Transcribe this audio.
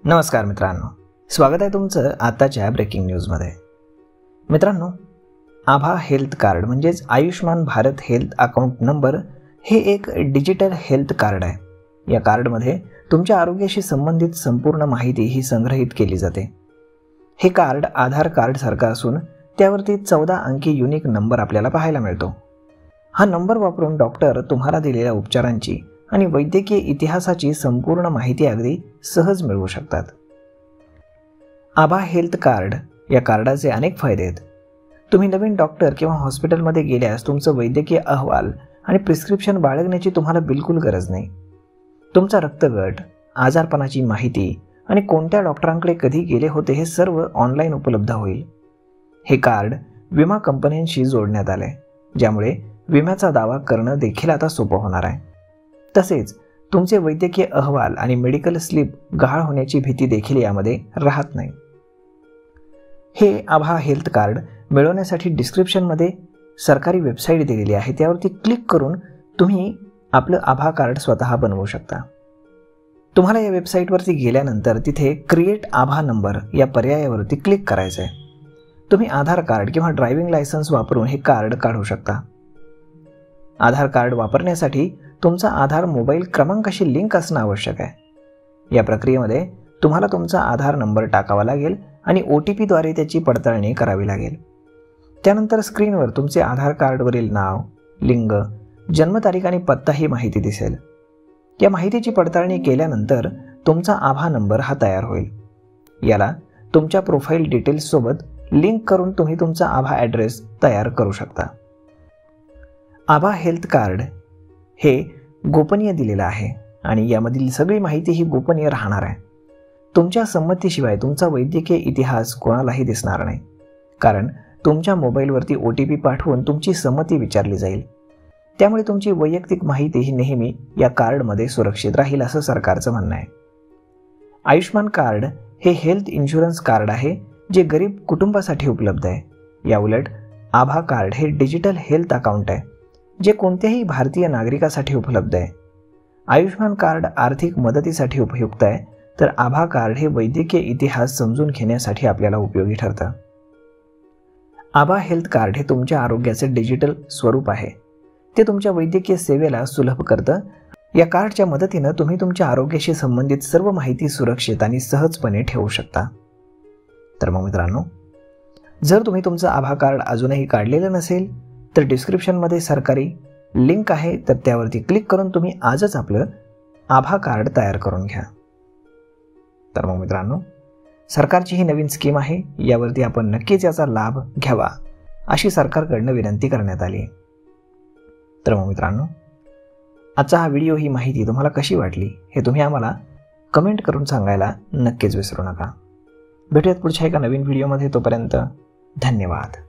नमस्कार मित्रांनो, स्वागत आहे तुमचं आताच्या ब्रेकिंग न्यूजमध्ये। मित्रांनो, आभा हेल्थ कार्ड म्हणजेच Ayushman Bharat health account number हे एक डिजिटल हेल्थ कार्ड आहे। या कार्डमध्ये तुमच्या आरोग्याशी संबंधित संपूर्ण माहिती ही संग्रहित केली जाते। हे कार्ड आधार कार्ड सारखं असून त्यावरती 14 अंकी युनिक नंबर आपल्याला पाहायला मिळतो। हा नंबर वापरून डॉक्टर तुम्हाला दिलेल्या उपचारांची आणि वैद्यकीय इतिहासाची संपूर्ण माहिती अगदी सहज मिळवू शकतात। आभा हेल्थ कार्ड या कार्डाचे अनेक फायदे आहेत। तुम्ही नवीन डॉक्टर किंवा हॉस्पिटलमध्ये गेल्यास तुमचं वैद्यकीय अहवाल आणि प्रिस्क्रिप्शन बाळगण्याची तुम्हाला बिलकुल गरज नाही। तुमचा रक्तगट, आजारपणाची माहिती आणि कोणत्या डॉक्टरांकडे कधी गेले होते हे सर्व ऑनलाईन उपलब्ध होईल। हे कार्ड विमा कंपन्यांशी जोडण्यात आले, ज्यामुळे विम्याचा दावा करणं देखील आता सोपं होणार आहे। तसेच तुमचे वैद्यकीय अहवाल आणि मेडिकल स्लिप गहाळ होण्याची भीती देखील यामध्ये राहत नाही। हे आभा हेल्थ कार्ड मिळवण्यासाठी डिस्क्रिप्शनमध्ये सरकारी वेबसाईट दिलेली आहे, त्यावरती क्लिक करून तुम्ही आपलं आभा कार्ड स्वतः बनवू शकता। तुम्हाला या वेबसाईटवरती गेल्यानंतर तिथे क्रिएट आभा नंबर या पर्यायावरती क्लिक करायचं आहे। तुम्ही आधार कार्ड किंवा ड्रायव्हिंग लायसन्स वापरून हे कार्ड काढू शकता। आधार कार्ड वापरण्यासाठी तुमचा आधार मोबाईल क्रमांकाशी लिंक असणं आवश्यक आहे। या प्रक्रियेमध्ये तुम्हाला तुमचा आधार नंबर टाकावा लागेल आणि OTP द्वारे त्याची पडताळणी करावी लागेल। त्यानंतर स्क्रीनवर तुमचे आधार कार्डवरील नाव, लिंग, जन्मतारीख आणि पत्ता ही माहिती दिसेल। या माहितीची पडताळणी केल्यानंतर तुमचा आभा नंबर हा तयार होईल। याला तुमच्या प्रोफाईल डिटेल्स सोबत लिंक करून तुम्ही तुमचा आभा ॲड्रेस तयार करू शकता। आभा हेल्थ कार्ड हे गोपनीय दिलेलं आहे आणि यामधील सगळी माहिती ही गोपनीय राहणार आहे। तुमच्या संमतीशिवाय तुमचा वैद्यकीय इतिहास कोणालाही दिसणार नाही, कारण तुमच्या मोबाईलवरती OTP पाठवून तुमची संमती विचारली जाईल। त्यामुळे तुमची वैयक्तिक माहिती ही नेहमी या कार्डमध्ये सुरक्षित राहील असं सरकारचं म्हणणं आहे। आयुष्मान कार्ड हे हेल्थ इन्शुरन्स कार्ड आहे जे गरीब कुटुंबासाठी उपलब्ध आहे। याउलट आभा कार्ड हे डिजिटल हेल्थ अकाउंट आहे जे कोणत्याही भारतीय नागरिकासाठी उपलब्ध आहे। आयुष्मान कार्ड आर्थिक मदतीसाठी उपयुक्त आहे, तर आभा कार्ड हे वैद्यकीय इतिहास समजून घेण्यासाठी आपल्याला उपयोगी ठरतं। आभा हेल्थ कार्ड हे तुमच्या आरोग्याचे डिजिटल स्वरूप आहे। ते तुमच्या वैद्यकीय सेवेला सुलभ करतं। या कार्डच्या मदतीनं तुम्ही तुमच्या आरोग्याशी संबंधित सर्व माहिती सुरक्षित आणि सहजपणे ठेवू शकता। तर मग मित्रांनो, जर तुम्ही तुमचं आभा कार्ड अजूनही काढलेलं नसेल तर डिस्क्रिप्शनमध्ये सरकारी लिंक आहे, तर त्यावरती क्लिक करून तुम्ही आजच आपलं आभा कार्ड तयार करून घ्या। तर मग मित्रांनो, सरकारची ही नवीन स्कीम आहे, यावरती आपण नक्कीच याचा लाभ घ्यावा अशी सरकारकडनं विनंती करण्यात आली। तर मग मित्रांनो, आजचा हा व्हिडिओ, ही माहिती तुम्हाला कशी वाटली हे तुम्ही आम्हाला कमेंट करून सांगायला नक्कीच विसरू नका। भेटूयात पुढच्या एका नवीन व्हिडिओमध्ये, तोपर्यंत धन्यवाद।